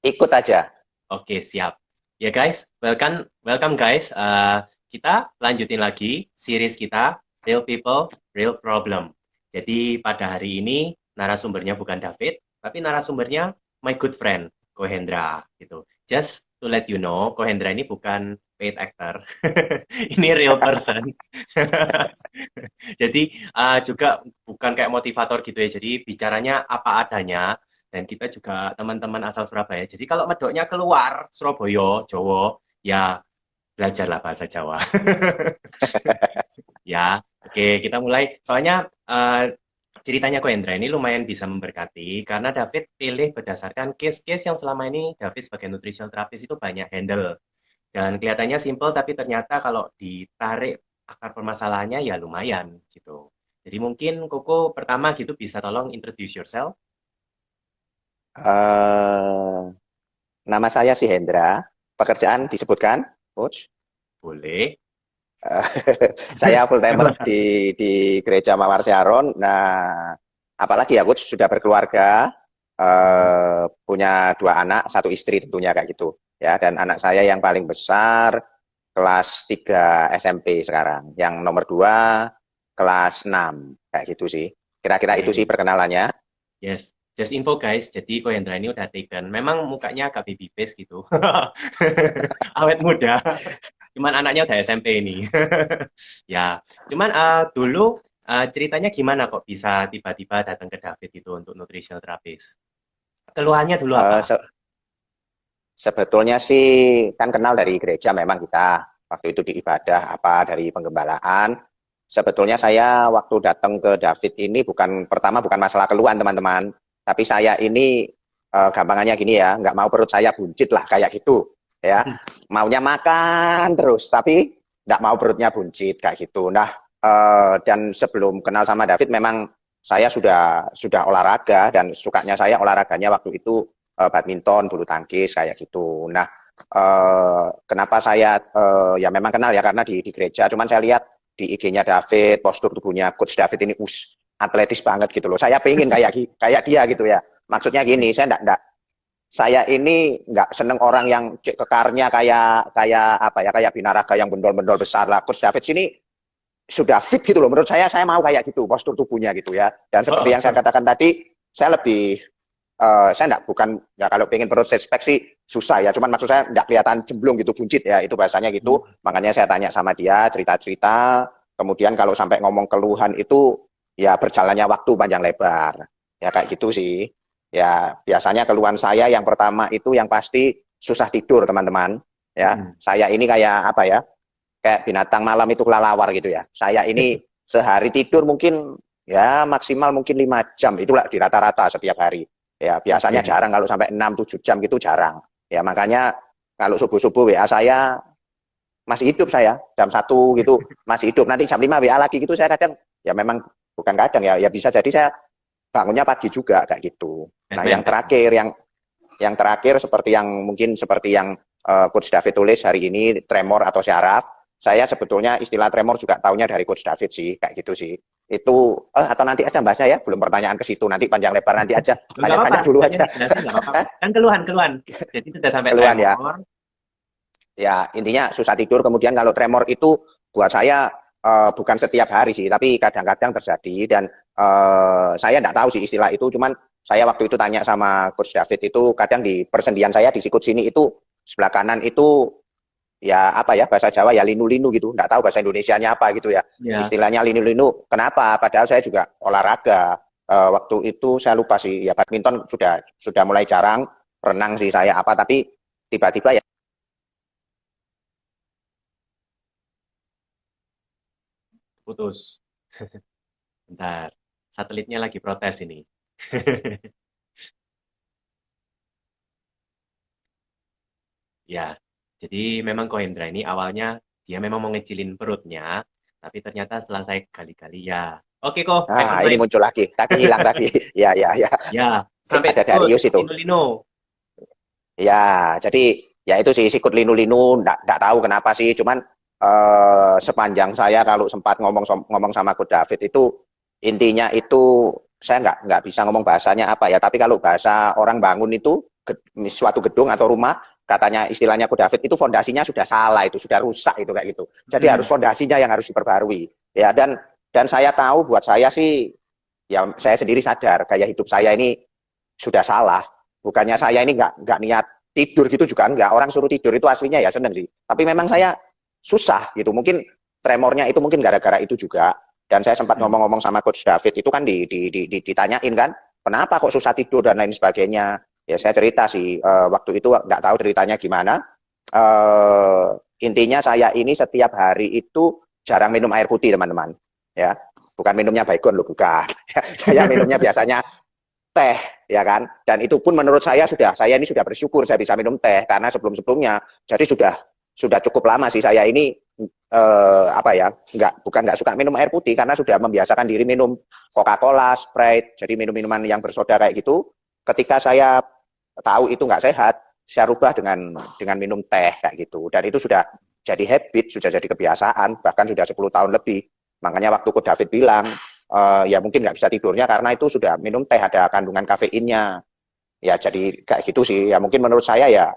Ikut aja. Oke, siap. Ya guys, welcome guys. Kita lanjutin lagi series kita Real People, Real Problem. Jadi pada hari ini narasumbernya bukan David, tapi narasumbernya my good friend Kohendra gitu. Just to let you know, Kohendra ini bukan paid actor. Ini real person. Jadi juga bukan kayak motivator gitu ya. Jadi bicaranya apa adanya. Dan kita juga teman-teman asal Surabaya. Jadi kalau medoknya keluar Surabaya, Jawa, ya belajarlah bahasa Jawa. Ya, oke kita mulai. Soalnya ceritanya Ko Hendra ini lumayan bisa memberkati karena David pilih berdasarkan case-case yang selama ini David sebagai nutritional therapist itu banyak handle. Dan kelihatannya simple tapi ternyata kalau ditarik akar permasalahannya ya lumayan gitu. Jadi mungkin Koko pertama gitu bisa tolong introduce yourself. Eh, Nama saya si Hendra. Pekerjaan disebutkan, Coach. Boleh. Eh, saya full timer di Gereja Mawar Sharon. Nah, apalagi ya, Coach sudah berkeluarga, punya dua anak, satu istri tentunya kayak gitu. Ya, dan anak saya yang paling besar kelas 3 SMP sekarang. Yang nomor 2 kelas 6 kayak gitu sih. Kira-kira itu sih Oke. perkenalannya. Yes. Just info guys, jadi Ko Hendra ini udah taken. Memang mukanya agak baby face gitu. Awet muda. Cuman anaknya udah SMP ini. Ya, cuman dulu ceritanya gimana kok bisa tiba-tiba datang ke David itu untuk nutritional therapist? Keluhannya dulu Eh, apa? se- Sebetulnya sih kan kenal dari gereja memang kita waktu itu di ibadah apa dari penggembalaan. Sebetulnya saya waktu datang ke David ini bukan masalah keluhan teman-teman, tapi saya ini gampangannya gini ya, nggak mau perut saya buncit lah kayak gitu ya. Maunya makan terus, tapi nggak mau perutnya buncit kayak gitu. Nah, dan sebelum kenal sama David memang saya sudah olahraga dan sukanya saya olahraganya waktu itu badminton, bulu tangkis kayak gitu. Nah, kenapa saya ya memang kenal ya karena di gereja. Cuman saya lihat di IG-nya David, postur tubuhnya Coach David ini atletis banget gitu loh. Saya pengen kayak dia gitu ya. Maksudnya gini, saya ini nggak seneng orang yang kekarnya kayak kayak apa ya kayak binaraga yang bendol-bendol besar lah. Coach David sini sudah fit gitu loh. Menurut saya mau kayak gitu postur tubuhnya gitu ya. Dan seperti yang saya Oh, katakan tadi, saya lebih saya enggak bukan ya kalau pengen perut six pack sih susah ya cuman maksud saya enggak kelihatan jemblung gitu buncit ya itu bahasanya gitu makanya saya tanya sama dia cerita-cerita kemudian kalau sampai ngomong keluhan itu ya berjalannya waktu panjang lebar ya kayak gitu sih ya biasanya keluhan saya yang pertama itu yang pasti susah tidur teman-teman ya mm-mm. saya ini kayak apa ya kayak binatang malam itu kelelawar gitu ya saya ini sehari tidur mungkin ya maksimal mungkin 5 jam itulah di rata-rata setiap hari ya biasanya Oke. jarang kalau sampai 6-7 jam gitu jarang ya makanya kalau subuh-subuh WA saya masih hidup saya jam 1 gitu masih hidup nanti jam 5 WA lagi gitu saya kadang ya memang bukan kadang ya ya bisa jadi saya bangunnya pagi juga kayak gitu nah Batman, Batman. yang terakhir seperti yang mungkin seperti yang Coach David tulis hari ini tremor atau syaraf saya sebetulnya istilah tremor juga tahunya dari Coach David sih kayak gitu sih itu atau nanti aja bahasnya ya belum pertanyaan ke situ nanti panjang lebar nanti aja Nggak apa-apa, banyak-banyak dulu hanya aja dijelasin nggak apa-apa. Kan keluhan-keluhan. Jadi sudah sampai keluhan ya tremor. ya intinya susah tidur kemudian kalau tremor itu buat saya bukan setiap hari sih tapi kadang-kadang terjadi dan saya nggak tahu sih istilah itu cuman saya waktu itu tanya sama Coach David itu kadang di persendian saya di sikut sini itu sebelah kanan itu ya apa ya bahasa Jawa ya linu-linu gitu nggak tahu bahasa Indonesianya apa gitu ya Ya, istilahnya linu-linu kenapa padahal saya juga olahraga waktu itu saya lupa sih ya badminton sudah mulai jarang renang sih saya apa tapi tiba-tiba ya putus. Bentar. Satelitnya lagi protes ini. Ya, jadi memang Kohendra ini awalnya dia memang mau ngecilin perutnya, tapi ternyata setelah saya gali-gali ya. Oke kok, never nah ini mind. muncul lagi tadi hilang tadi ya ya ya Ya, sampai ada sikut, Darius itu lino-lino. ya jadi ya itu sih sikut linu-linu nggak tahu kenapa sih cuman sepanjang saya kalau sempat ngomong sama Coach David itu intinya itu saya nggak bisa ngomong bahasanya apa ya tapi kalau bahasa orang bangun itu suatu gedung atau rumah, katanya istilahnya Ko David itu fondasinya sudah salah, itu sudah rusak itu kayak gitu. Jadi harus fondasinya yang harus diperbarui. Ya, dan saya tahu buat saya sih, ya saya sendiri sadar gaya hidup saya ini sudah salah. Bukannya saya ini nggak niat tidur gitu juga enggak. Orang suruh tidur itu aslinya ya seneng sih. Tapi memang saya susah gitu. Mungkin tremornya itu mungkin gara-gara itu juga. Dan saya sempat ngomong-ngomong sama Coach David itu kan ditanyain kan, kenapa kok susah tidur dan lain sebagainya. Ya saya cerita sih, waktu itu nggak tahu ceritanya gimana. Intinya saya ini setiap hari itu jarang minum air putih teman-teman. Ya, bukan minumnya baygon loh, bukan. Saya minumnya biasanya teh, ya kan. Dan itu pun menurut saya ini sudah bersyukur saya bisa minum teh karena sebelum-sebelumnya, jadi sudah cukup lama sih saya ini apa ya, bukan nggak suka minum air putih karena sudah membiasakan diri minum Coca-Cola, Sprite, jadi minum-minuman yang bersoda kayak gitu. Ketika saya tahu itu nggak sehat, saya rubah dengan minum teh kayak gitu. Dan itu sudah jadi habit, sudah jadi kebiasaan, bahkan sudah 10 tahun lebih. Makanya waktu Ko David bilang, ya mungkin nggak bisa tidurnya karena itu sudah minum teh ada kandungan kafeinnya. Ya jadi kayak gitu sih. Ya mungkin menurut saya ya,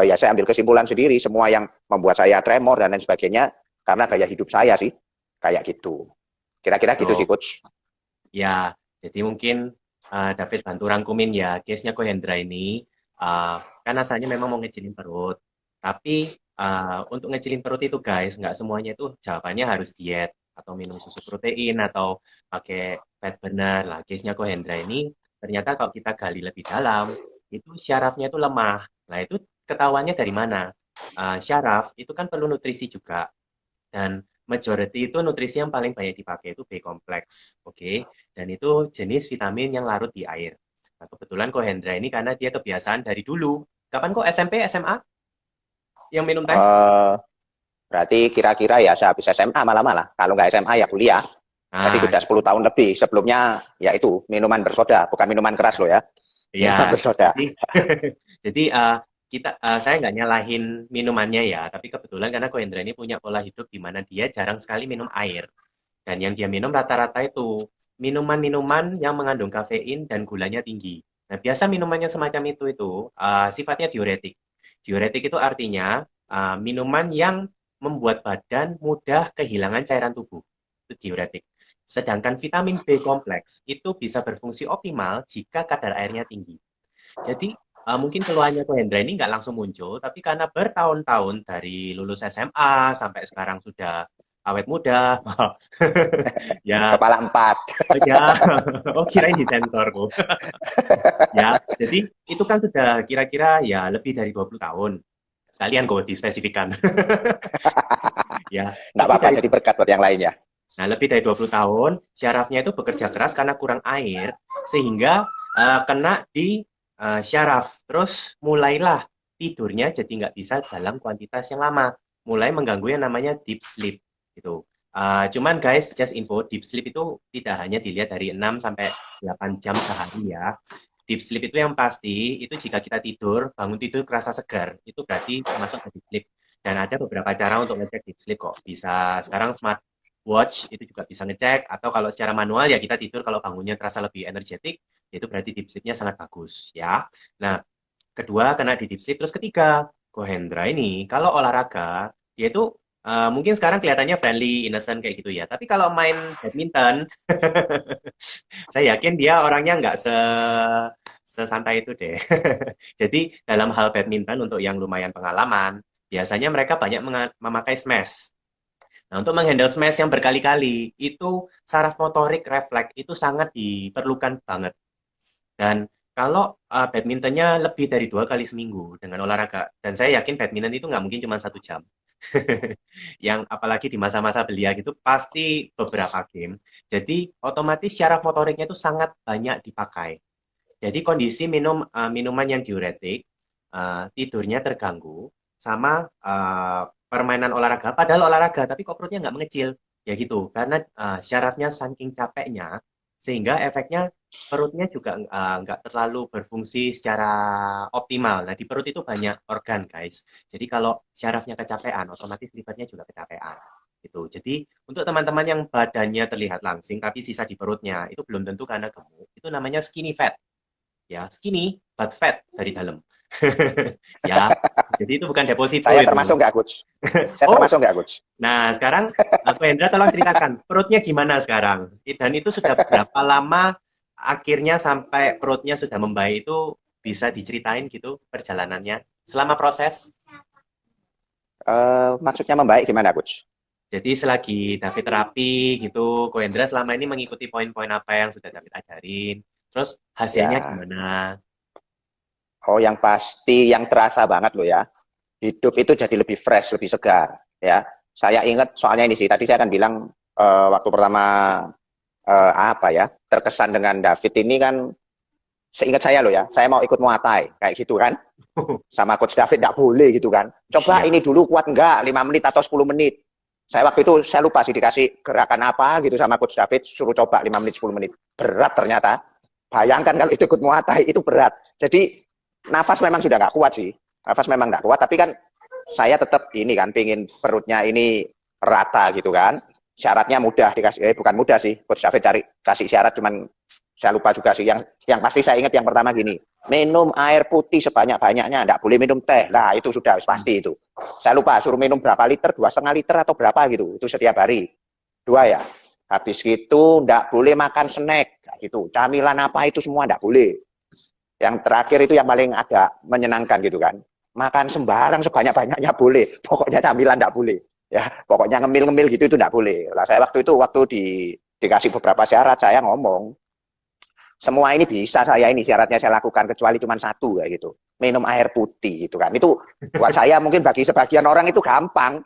ya saya ambil kesimpulan sendiri semua yang membuat saya tremor dan lain sebagainya karena gaya hidup saya sih kayak gitu. Kira-kira gitu sih Coach. Ya, jadi mungkin David bantu rangkumin ya case-nya Ko Hendra ini. Kan asalnya memang mau ngecilin perut. Tapi untuk ngecilin perut itu guys, nggak semuanya itu jawabannya harus diet atau minum susu protein atau pakai fat burner. Lah, case-nya Ko Hendra ini ternyata kalau kita gali lebih dalam, itu syarafnya itu lemah. Nah, itu ketahuannya dari mana? Syaraf itu kan perlu nutrisi juga. Dan majority itu nutrisi yang paling banyak dipakai itu B kompleks, oke? Dan itu jenis vitamin yang larut di air. Nah, kebetulan Ko Hendra ini karena dia kebiasaan dari dulu. Kapan kok SMP, SMA yang minum teh? Berarti kira-kira ya saya habis SMA malah. Kalau nggak SMA ya kuliah. Jadi Nah, sudah 10 tahun lebih. Sebelumnya ya itu minuman bersoda, bukan minuman keras loh ya. Minuman iya. bersoda. Jadi, jadi saya nggak nyalahin minumannya ya, tapi kebetulan karena Ko Hendra ini punya pola hidup di mana dia jarang sekali minum air. Dan yang dia minum rata-rata itu minuman-minuman yang mengandung kafein dan gulanya tinggi. Nah, biasa minumannya semacam itu sifatnya diuretik. Diuretik itu artinya minuman yang membuat badan mudah kehilangan cairan tubuh. Itu diuretik. Sedangkan vitamin B kompleks itu bisa berfungsi optimal jika kadar airnya tinggi. Jadi mungkin keluhannya Ko Hendra ini nggak langsung muncul, tapi karena bertahun-tahun dari lulus SMA sampai sekarang sudah awet muda, ya, Kepala empat. ya, oh kirain di sensorku. Ya, jadi itu kan sudah kira-kira ya lebih dari 20 tahun. Sekalian kok dispesifikan. Ya, Nggak lebih apa-apa, dari jadi berkat buat yang lain ya. Nah, lebih dari 20 tahun, syarafnya itu bekerja keras karena kurang air, sehingga kena di syaraf. Terus mulailah tidurnya jadi nggak bisa dalam kuantitas yang lama. Mulai mengganggu yang namanya deep sleep. Gitu. Cuman guys, just info, deep sleep itu tidak hanya dilihat dari 6 sampai 8 jam sehari ya. Deep sleep itu yang pasti, itu jika kita tidur, bangun tidur kerasa segar. Itu berarti termasuk deep sleep. Dan ada beberapa cara untuk ngecek deep sleep kok. Bisa sekarang smart watch itu juga bisa ngecek, atau kalau secara manual ya kita tidur kalau bangunnya terasa lebih energetik, itu berarti deep sleep-nya sangat bagus ya. Nah, kedua kena di deep sleep, terus ketiga, Kohendra ini kalau olahraga dia itu mungkin sekarang kelihatannya friendly, innocent kayak gitu ya. Tapi kalau main badminton, saya yakin dia orangnya nggak sesantai itu deh. Jadi dalam hal badminton untuk yang lumayan pengalaman, biasanya mereka banyak memakai smash. Nah, untuk menghandle smash yang berkali-kali, itu saraf motorik refleks itu sangat diperlukan banget. Dan kalau badmintonnya lebih dari 2 kali seminggu dengan olahraga, dan saya yakin badminton itu nggak mungkin cuma 1 jam. Yang apalagi di masa-masa belia gitu, pasti beberapa game. Jadi otomatis syaraf motoriknya itu sangat banyak dipakai. Jadi kondisi minuman yang diuretik, tidurnya terganggu, sama permainan olahraga, padahal olahraga, tapi kok perutnya nggak mengecil. Ya gitu, karena syarafnya saking capeknya, sehingga efeknya perutnya juga nggak terlalu berfungsi secara optimal. Nah, di perut itu banyak organ, guys. Jadi kalau syarafnya kecapean, otomatis livernya juga kecapean. Gitu. Jadi untuk teman-teman yang badannya terlihat langsing, tapi sisa di perutnya, itu belum tentu karena gemuk. Itu namanya skinny fat ya, skinny but fat dari dalam. Ya, jadi itu bukan deposito Saya itu. termasuk nggak, Coach? Saya Oh, termasuk nggak, Coach? nah sekarang aku Hendra tolong ceritakan perutnya gimana sekarang? Dan itu sudah berapa lama akhirnya sampai perutnya sudah membaik itu bisa diceritain gitu perjalanannya selama proses? Maksudnya membaik gimana, Coach? Jadi selagi David terapi gitu, Ko Hendra selama ini mengikuti poin-poin apa yang sudah David ajarin. Terus hasilnya Ya, gimana? oh yang pasti yang terasa banget loh ya. Hidup itu jadi lebih fresh, lebih segar. Ya, saya ingat soalnya ini sih. Tadi saya akan bilang waktu pertama apa ya terkesan dengan David ini kan, seingat saya loh ya. Saya mau ikut Muay Thai kayak gitu kan. Sama Coach David nggak boleh gitu kan. Coba Iya. ini dulu kuat nggak 5 menit atau 10 menit. Saya waktu itu saya lupa sih dikasih gerakan apa gitu sama Coach David, suruh coba 5 menit 10 menit. Berat ternyata. Bayangkan kalau itu ikut Muay Thai itu berat. Jadi nafas memang sudah nggak kuat sih. Nafas memang nggak kuat, tapi kan saya tetap ini kan pingin perutnya ini rata gitu kan. Syaratnya mudah dikasih, bukan mudah sih. Coach David cari kasih syarat, cuman saya lupa juga sih. Yang pasti saya ingat yang pertama gini, minum air putih sebanyak-banyaknya, enggak boleh minum teh. Nah, itu sudah pasti itu. Saya lupa suruh minum berapa liter, 2,5 liter atau berapa gitu. Itu setiap hari. Dua ya. Habis itu enggak boleh makan snack gitu. Camilan apa itu semua enggak boleh. Yang terakhir itu yang paling agak menyenangkan gitu kan. Makan sembarang sebanyak-banyaknya boleh. Pokoknya camilan enggak boleh. Ya, pokoknya ngemil-ngemil gitu itu enggak boleh. Lah saya waktu itu dikasih beberapa syarat, saya ngomong semua ini bisa saya ini syaratnya saya lakukan kecuali cuma satu kayak gitu, minum air putih gitu kan. Itu buat saya mungkin bagi sebagian orang itu gampang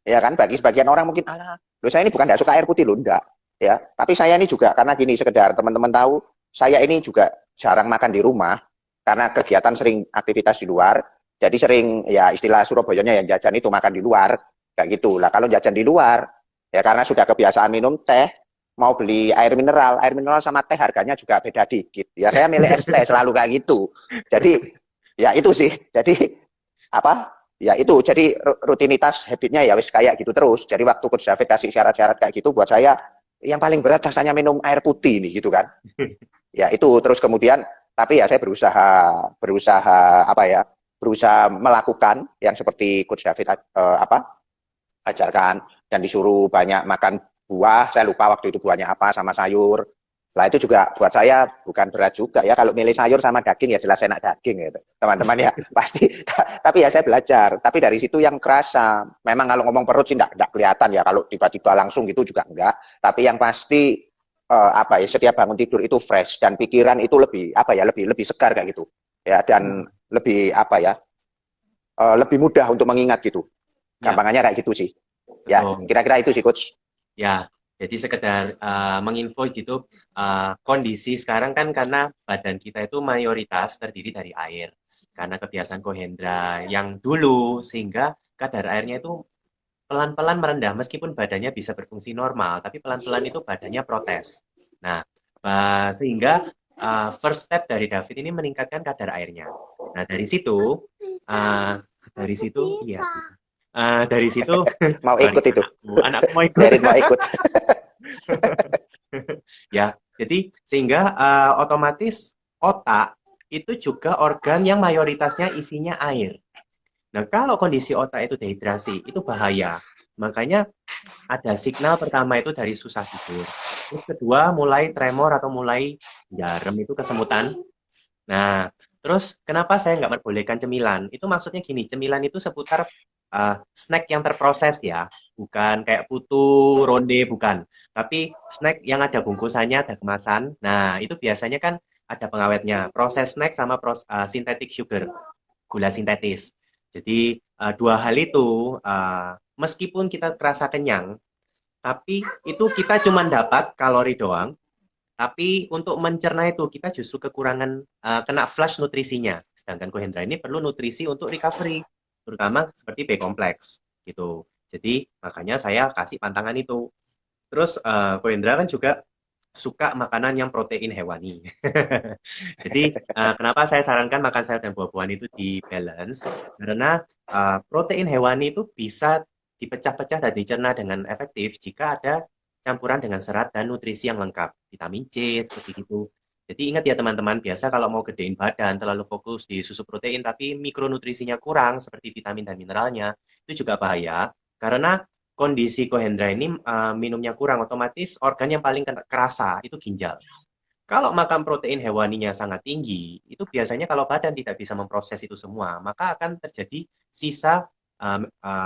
ya kan, bagi sebagian orang mungkin alah lo saya ini bukan tidak suka air putih lo enggak ya, tapi saya ini juga karena gini sekedar teman-teman tahu saya ini juga jarang makan di rumah karena kegiatan sering aktivitas di luar, jadi sering ya istilah Surabayanya yang jajan itu makan di luar kayak gitu lah. Kalau jajan di luar ya karena sudah kebiasaan minum teh, mau beli air mineral sama teh harganya juga beda dikit. Ya saya milih es teh selalu kayak gitu. Jadi ya itu sih. Jadi apa? Ya itu. Jadi rutinitas habitnya ya wis kayak gitu terus. Jadi waktu Coach David kasih syarat-syarat kayak gitu buat saya yang paling berat rasanya minum air putih nih gitu kan. Ya itu terus kemudian tapi ya saya berusaha apa ya? Berusaha melakukan yang seperti Coach David apa? Ajarkan dan disuruh banyak makan buah. Saya lupa waktu itu buahnya apa sama sayur. Lah itu juga buat saya bukan berat juga ya kalau milih sayur sama daging ya jelas enak daging gitu teman-teman ya pasti. Tapi ya saya belajar, tapi dari situ yang kerasa memang kalau ngomong perut sih enggak kelihatan ya kalau tiba-tiba langsung gitu juga enggak, tapi yang pasti apa ya setiap bangun tidur itu fresh dan pikiran itu lebih apa ya lebih lebih segar kayak gitu ya, dan lebih apa ya lebih mudah untuk mengingat gitu. Ya, Gampangannya kayak gitu sih. Ya, betul. kira-kira itu sih, Coach. Ya, jadi sekedar menginfo gitu, kondisi sekarang kan karena badan kita itu mayoritas terdiri dari air. Karena kebiasaan Kohendra yang dulu, sehingga kadar airnya itu pelan-pelan merendah, meskipun badannya bisa berfungsi normal, tapi pelan-pelan itu badannya protes. Nah, sehingga first step dari David ini meningkatkan kadar airnya. Nah, uh, dari situ, iya, dari situ, Mau sorry, ikut itu. anakku mau ikut. Darin mau ikut. Ya, jadi sehingga otomatis otak itu juga organ yang mayoritasnya isinya air. Nah, kalau kondisi otak itu dehidrasi, itu bahaya. Makanya ada signal pertama itu dari susah tidur. Terus kedua, mulai tremor atau mulai jarem itu kesemutan. Nah, terus kenapa saya nggak membolehkan cemilan? Itu maksudnya gini, cemilan itu seputar snack yang terproses ya, bukan kayak putu, ronde, bukan. Tapi snack yang ada bungkusannya, ada kemasan. Nah, itu biasanya kan ada pengawetnya, proses snack sama synthetic sugar, gula sintetis. Jadi dua hal itu, meskipun kita terasa kenyang, tapi itu kita cuma dapat kalori doang, tapi untuk mencerna itu kita justru kekurangan kena flash nutrisinya. Sedangkan Kohendra ini perlu nutrisi untuk recovery, terutama seperti B kompleks gitu. Jadi makanya saya kasih pantangan itu. Terus Kohendra kan juga suka makanan yang protein hewani. Jadi kenapa saya sarankan makan sayur dan buah-buahan itu di balance? Karena protein hewani itu bisa dipecah-pecah dan dicerna dengan efektif jika ada campuran dengan serat dan nutrisi yang lengkap, vitamin C seperti itu. Jadi ingat ya teman-teman, biasa kalau mau gedein badan terlalu fokus di susu protein tapi mikronutrisinya kurang seperti vitamin dan mineralnya, itu juga bahaya karena kondisi Kohendra ini minumnya kurang, otomatis organ yang paling kerasa itu ginjal. Kalau makan protein hewaninya sangat tinggi, itu biasanya kalau badan tidak bisa memproses itu semua, maka akan terjadi sisa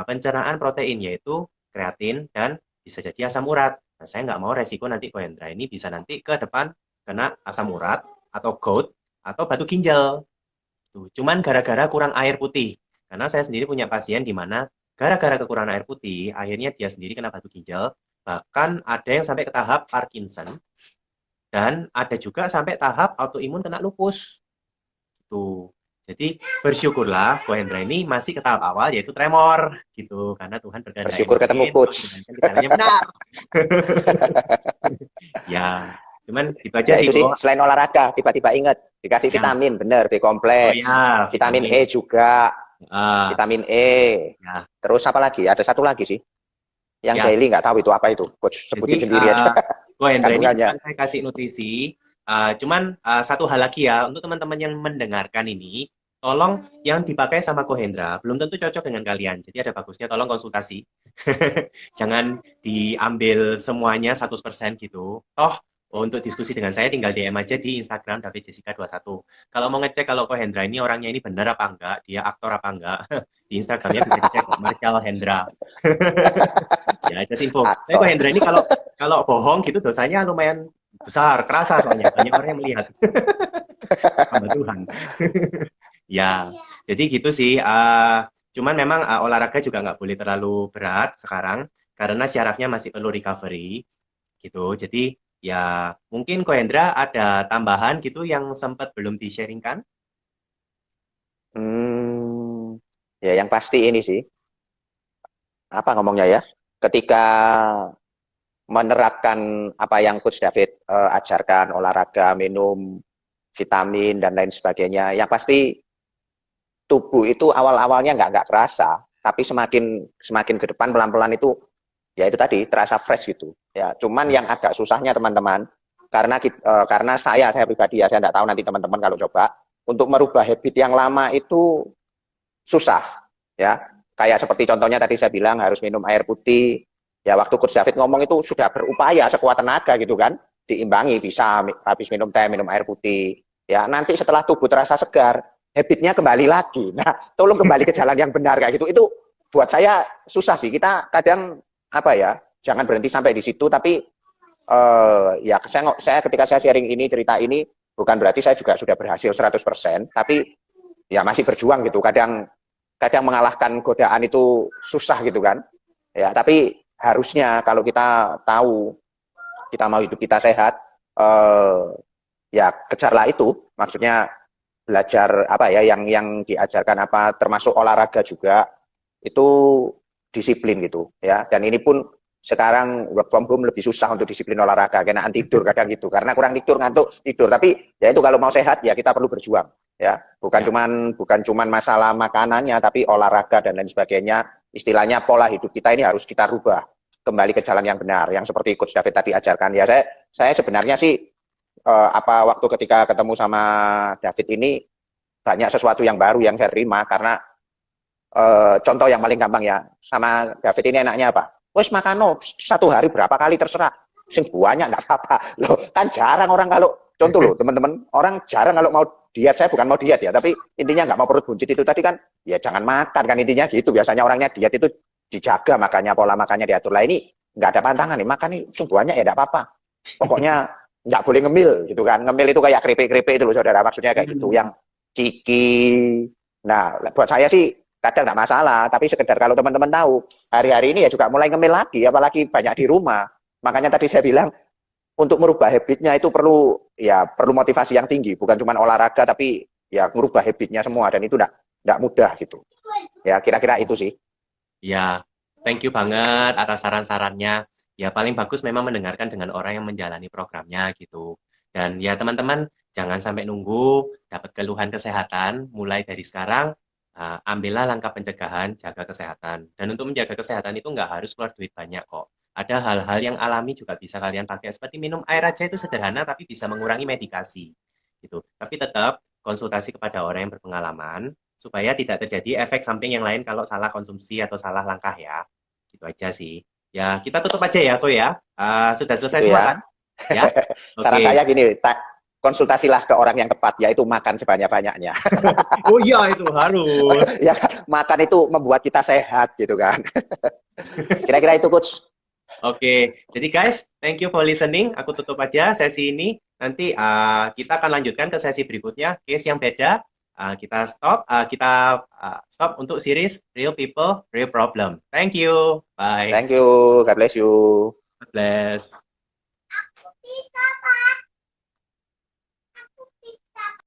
pencernaan protein, yaitu kreatin dan bisa jadi asam urat. Nah, saya nggak mau resiko nanti Kohendra ini bisa nanti ke depan kena asam urat atau gout atau batu ginjal. Tuh, cuman gara-gara kurang air putih. Karena saya sendiri punya pasien di mana gara-gara kekurangan air putih, akhirnya dia sendiri kena batu ginjal, bahkan ada yang sampai ke tahap Parkinson, dan ada juga sampai tahap autoimun kena lupus. Tuh. Jadi bersyukurlah Ko Hendra ini masih ke tahap awal yaitu tremor gitu karena Tuhan berkehendak yang Bersyukur ketemu lain, coach. menjalankan gejalanya benar. Ya, cuman gitu aja Ya sih itu sih, kok. selain olahraga, tiba-tiba ingat, dikasih Ya, vitamin, bener, B oh kompleks, ya, vitamin E vitamin. juga, Ah, vitamin E, ya, terus apa lagi? Ada satu lagi sih, yang ya. daily nggak tahu itu apa itu, coach Jadi sebutin sendiri aja Ko Hendra ini kandungannya. bukan saya kasih nutrisi, cuman satu hal lagi ya untuk teman-teman yang mendengarkan ini, tolong yang dipakai sama Ko Hendra belum tentu cocok dengan kalian. Jadi ada bagusnya tolong konsultasi. Jangan diambil semuanya 100% gitu. Toh untuk diskusi dengan saya tinggal DM aja di Instagram David Jessica 21. Kalau mau ngecek kalau Ko Hendra ini orangnya ini benar apa enggak, dia aktor apa enggak, di Instagramnya bisa dicek kok, Marshall Hendra. Ya, itu info. Tapi Ko Aktor. Hendra ini kalau kalau bohong gitu dosanya lumayan besar, kerasa soalnya banyak orang yang melihat sama Tuhan. Ya, jadi gitu sih. Cuman memang olahraga juga nggak boleh terlalu berat sekarang karena syarafnya masih perlu recovery gitu. Jadi ya mungkin Ko Hendra ada tambahan gitu yang sempat belum di-sharingkan. Hmm, ya yang pasti ini sih, apa ngomongnya ya, ketika menerapkan apa yang Coach David ajarkan, olahraga, minum vitamin dan lain sebagainya, yang pasti tubuh itu awal-awalnya nggak kerasa, tapi semakin semakin ke depan pelan-pelan itu ya itu tadi terasa fresh gitu. Ya, cuman yang agak susahnya teman-teman, karena saya pribadi ya, saya nggak tahu nanti teman-teman kalau coba untuk merubah habit yang lama itu susah ya. Kayak seperti contohnya tadi saya bilang harus minum air putih. Ya waktu Coach David ngomong itu sudah berupaya sekuat tenaga gitu kan, diimbangi bisa habis minum teh, minum air putih. Ya nanti setelah tubuh terasa segar, habitnya kembali lagi. Nah, tolong kembali ke jalan yang benar kayak gitu. Itu buat saya susah sih. Kita kadang apa ya, jangan berhenti sampai di situ. Tapi ya saya ketika saya sharing ini cerita ini bukan berarti saya juga sudah berhasil 100%. Tapi ya masih berjuang gitu. Kadang kadang mengalahkan godaan itu susah gitu kan. Ya, tapi harusnya kalau kita tahu kita mau hidup kita sehat, ya kejarlah itu. Maksudnya belajar apa ya yang diajarkan apa termasuk olahraga juga itu disiplin gitu ya. Dan ini pun sekarang work from home lebih susah untuk disiplin olahraga karena tidur kadang gitu karena kurang tidur ngantuk tidur. Tapi ya itu kalau mau sehat ya kita perlu berjuang ya, Ya, bukan cuman masalah makanannya tapi olahraga dan lain sebagainya. Istilahnya pola hidup kita ini harus kita rubah kembali ke jalan yang benar yang seperti Coach David tadi ajarkan ya. Saya sebenarnya sih apa waktu ketika ketemu sama David ini banyak sesuatu yang baru yang saya terima karena contoh yang paling gampang ya, sama David ini enaknya apa? Wes makan no, satu hari berapa kali terserah, sing banyak nggak apa-apa. Loh kan jarang orang kalau contoh loh teman-teman, orang jarang kalau mau diet. Saya bukan mau diet ya, tapi intinya nggak mau perut buncit itu tadi kan, ya jangan makan kan intinya gitu. Biasanya orangnya diet itu dijaga makanya pola makannya diatur. Lah ini nggak ada pantangan nih, makan nih sing banyak ya nggak apa-apa. Pokoknya nggak boleh ngemil gitu kan. Ngemil itu kayak keripik-keripik itu loh saudara, maksudnya kayak gitu. hmm, Yang ciki. Nah, buat saya sih kadang nggak masalah, tapi sekedar kalau teman-teman tahu, hari-hari ini ya juga mulai ngemil lagi, apalagi banyak di rumah. Makanya tadi saya bilang, untuk merubah habitnya itu perlu motivasi yang tinggi, bukan cuma olahraga, tapi ya merubah habitnya semua, dan itu nggak mudah gitu. Ya, kira-kira itu sih. ya, thank you banget atas saran-sarannya. Ya, paling bagus memang mendengarkan dengan orang yang menjalani programnya gitu. Dan ya teman-teman, jangan sampai nunggu dapat keluhan kesehatan. Mulai dari sekarang, ambillah langkah pencegahan, jaga kesehatan. Dan untuk menjaga kesehatan itu nggak harus keluar duit banyak kok. Ada hal-hal yang alami juga bisa kalian pakai. Seperti minum air aja itu sederhana, tapi bisa mengurangi medikasi. gitu. Tapi tetap konsultasi kepada orang yang berpengalaman supaya tidak terjadi efek samping yang lain kalau salah konsumsi atau salah langkah ya. Gitu aja sih. Ya, kita tutup aja ya, Ko ya. Sudah selesai Gitu semua ya. kan? Ya. Saran Oke. saya gini, konsultasilah ke orang yang tepat, yaitu makan sebanyak-banyaknya. Oh iya itu harus. Ya, makan itu membuat kita sehat gitu kan. Kira-kira itu coach. Oke, jadi guys, thank you for listening. Aku tutup aja sesi ini. Nanti kita akan lanjutkan ke sesi berikutnya, case yang beda. Kita stop untuk series Real People, Real Problem. Thank you. Bye. Thank you. God bless you. God bless.